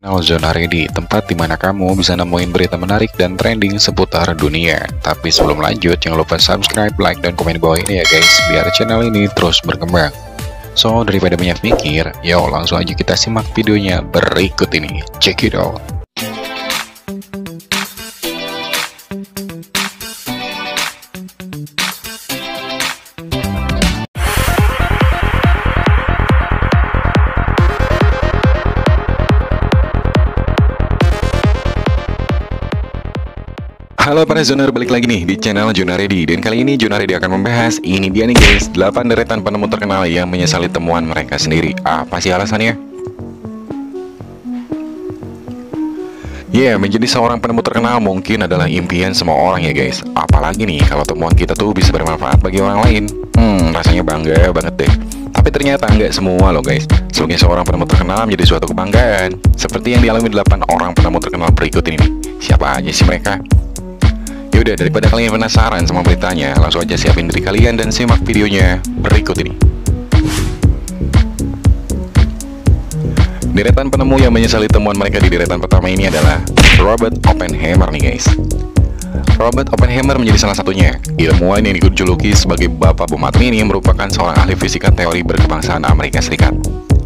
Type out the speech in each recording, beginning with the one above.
Channel Zona Ready, tempat di mana kamu bisa nemuin berita menarik dan trending seputar dunia. Tapi sebelum lanjut, jangan lupa subscribe, like, dan komen di bawah ini ya guys, biar channel ini terus berkembang. So, daripada banyak mikir, yuk langsung aja kita simak videonya berikut ini. Check it out. Halo para zoner, balik lagi nih di channel Zona Ready. Dan kali ini Zona Ready akan membahas, ini dia nih guys, 8 deretan penemu terkenal yang menyesali temuan mereka sendiri. Apa sih alasannya? Menjadi seorang penemu terkenal mungkin adalah impian semua orang ya guys. Apalagi nih kalau temuan kita tuh bisa bermanfaat bagi orang lain. Rasanya bangga banget deh. Tapi ternyata nggak semua loh guys. Sebagai seorang penemu terkenal menjadi suatu kebanggaan, seperti yang dialami 8 orang penemu terkenal berikut ini nih. Siapa aja sih mereka? Yaudah, daripada kalian penasaran sama beritanya, langsung aja siapin diri kalian dan simak videonya berikut ini. Deretan penemu yang menyesali temuan mereka di deretan pertama ini adalah Robert Oppenheimer nih guys. Robert Oppenheimer menjadi salah satunya. Ilmuwan yang dijuluki sebagai Bapak Bom Atom ini merupakan seorang ahli fisika teori berkebangsaan Amerika Serikat.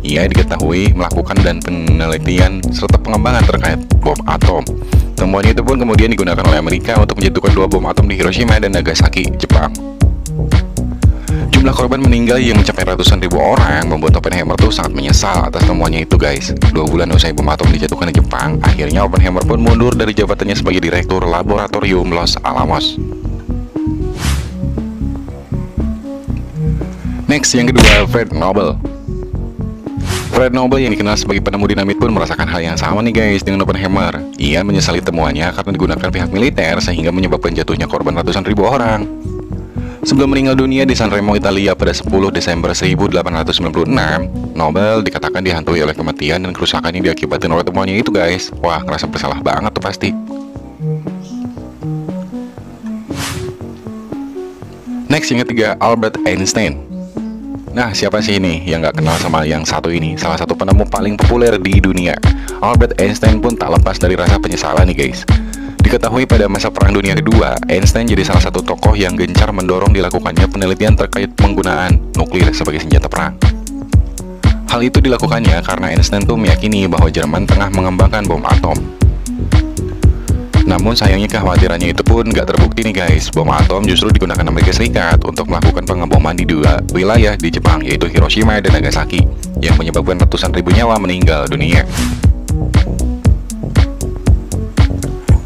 Ia diketahui melakukan dan penelitian serta pengembangan terkait bom atom. Temuan itu pun kemudian digunakan oleh Amerika untuk menjatuhkan 2 bom atom di Hiroshima dan Nagasaki, Jepang. Jumlah korban meninggal yang mencapai ratusan ribu orang membuat Oppenheimer tuh sangat menyesal atas temuannya itu guys. 2 bulan usai bom atom dijatuhkan di Jepang, akhirnya Oppenheimer pun mundur dari jabatannya sebagai Direktur Laboratorium Los Alamos. Next, yang kedua, Fred Nobel. Fred Nobel yang dikenal sebagai penemu dinamit pun merasakan hal yang sama nih guys dengan Oppenheimer. Ia menyesali temuannya karena digunakan pihak militer sehingga menyebabkan jatuhnya korban ratusan ribu orang. Sebelum meninggal dunia di Sanremo, Italia pada 10 Desember 1896, Nobel dikatakan dihantui oleh kematian dan kerusakan yang diakibatkan oleh temuannya itu guys. Wah, ngerasa bersalah banget tuh pasti. Next, yang ketiga, Albert Einstein. Nah, siapa sih ini yang nggak kenal sama yang satu ini? Salah satu penemu paling populer di dunia. Albert Einstein pun tak lepas dari rasa penyesalan nih guys. Diketahui pada masa Perang Dunia Kedua, Einstein jadi salah satu tokoh yang gencar mendorong dilakukannya penelitian terkait penggunaan nuklir sebagai senjata perang. Hal itu dilakukannya karena Einstein tuh meyakini bahwa Jerman tengah mengembangkan bom atom. Namun sayangnya kekhawatirannya itu pun nggak terbukti nih guys. Bom atom justru digunakan Amerika Serikat untuk melakukan pengeboman di 2 wilayah di Jepang, yaitu Hiroshima dan Nagasaki, yang menyebabkan ratusan ribu nyawa meninggal dunia.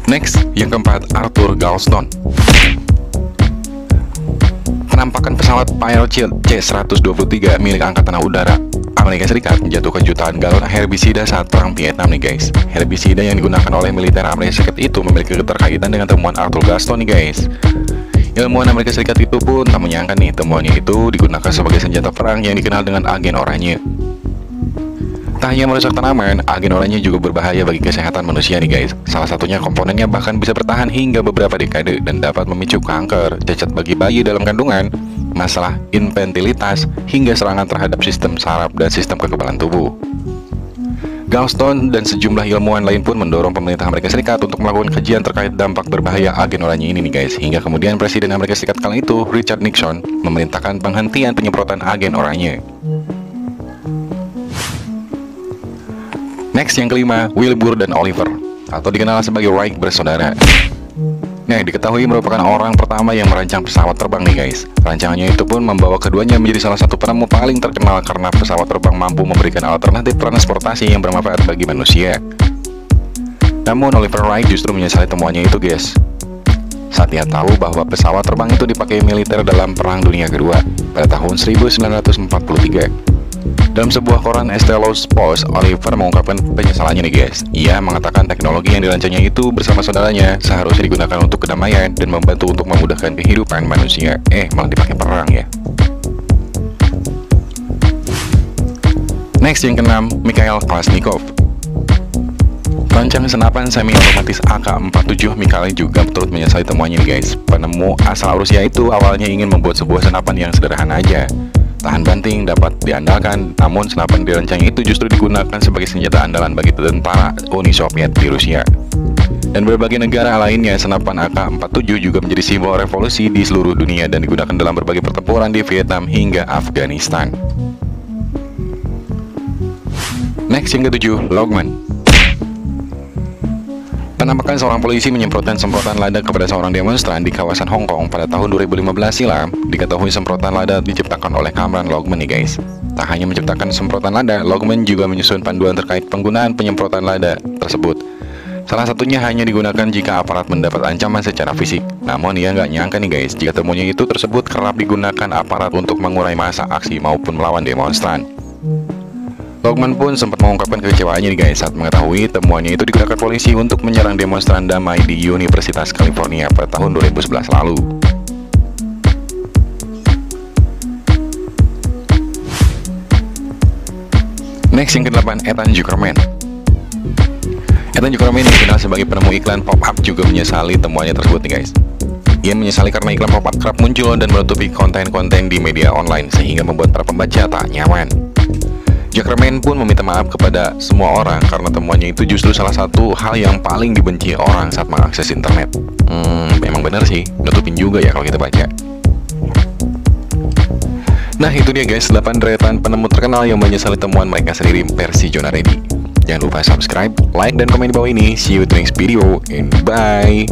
Next, yang keempat, Arthur Galveston. Penampakan pesawat Fairchild C-123 milik Angkatan Udara Amerika Serikat menjatuhkan jutaan galon herbisida saat perang Vietnam nih guys. Herbisida yang digunakan oleh militer Amerika Serikat itu memiliki keterkaitan dengan temuan Arthur Galveston nih guys. Ilmuwan Amerika Serikat itu pun tak menyangka nih temuannya itu digunakan sebagai senjata perang yang dikenal dengan agen oranye. Tak hanya merusak tanaman, agen oranye juga berbahaya bagi kesehatan manusia nih guys. Salah satunya komponennya bahkan bisa bertahan hingga beberapa dekade dan dapat memicu kanker, cacat bagi bayi dalam kandungan, masalah infantilitas, hingga serangan terhadap sistem saraf dan sistem kekebalan tubuh. Galveston dan sejumlah ilmuwan lain pun mendorong pemerintah Amerika Serikat untuk melakukan kajian terkait dampak berbahaya agen oranye ini nih guys. Hingga kemudian Presiden Amerika Serikat kala itu, Richard Nixon, memerintahkan penghentian penyemprotan agen oranye. Next, yang kelima, Wilbur dan Oliver, atau dikenal sebagai Wright bersaudara. Nah, diketahui merupakan orang pertama yang merancang pesawat terbang nih guys. Rancangannya itu pun membawa keduanya menjadi salah satu penemu paling terkenal karena pesawat terbang mampu memberikan alternatif transportasi yang bermanfaat bagi manusia. Namun Oliver Wright justru menyesali temuannya itu guys, saat dia tahu bahwa pesawat terbang itu dipakai militer dalam Perang Dunia Kedua pada tahun 1943. Dalam sebuah koran Estelos Post, Oliver mengungkapkan penyesalannya nih guys. Ia mengatakan teknologi yang dirancangnya itu bersama saudaranya seharusnya digunakan untuk kedamaian dan membantu untuk memudahkan kehidupan manusia. Malah dipakai perang ya. Next, yang keenam, Mikhail Kalashnikov. Perancang senapan semi-otomatis AK-47 Mikhail juga turut menyesali temuannya nih guys. Penemu asal Rusia itu awalnya ingin membuat sebuah senapan yang sederhana aja. tahan banting, dapat diandalkan, namun senapan dirancang itu justru digunakan sebagai senjata andalan bagi tentara Uni Soviet di Rusia. Dan berbagai negara lainnya, senapan AK-47 juga menjadi simbol revolusi di seluruh dunia dan digunakan dalam berbagai pertempuran di Vietnam hingga Afghanistan. Next, yang ke-7, Logman. Penampakan seorang polisi menyemprotkan semprotan lada kepada seorang demonstran di kawasan Hong Kong pada tahun 2015 silam. Diketahui semprotan lada diciptakan oleh Kamran Logman nih guys. Tak hanya menciptakan semprotan lada, Logman juga menyusun panduan terkait penggunaan penyemprotan lada tersebut. Salah satunya hanya digunakan jika aparat mendapat ancaman secara fisik. Namun ia nggak nyangka nih guys, jika temuannya itu tersebut kerap digunakan aparat untuk mengurai massa aksi maupun melawan demonstran. Logman pun sempat mengungkapkan kekecewaannya nih guys saat mengetahui temuannya itu digunakan polisi untuk menyerang demonstran damai di Universitas California pada tahun 2011 lalu. Next, yang ke-8, Ethan Zuckerman. Ethan Zuckerman yang dikenal sebagai penemu iklan pop-up juga menyesali temuannya tersebut nih guys. Ia menyesali karena iklan pop-up kerap muncul dan menutupi konten-konten di media online sehingga membuat para pembaca tak nyaman. Zuckerman pun meminta maaf kepada semua orang karena temuannya itu justru salah satu hal yang paling dibenci orang saat mengakses internet. Memang benar sih, nutupin juga ya kalau kita baca. Nah itu dia guys, 8 deretan penemu terkenal yang menyesali temuan mereka sendiri versi Jonah Reddy. Jangan lupa subscribe, like, dan komen di bawah ini. See you in the next video, and bye.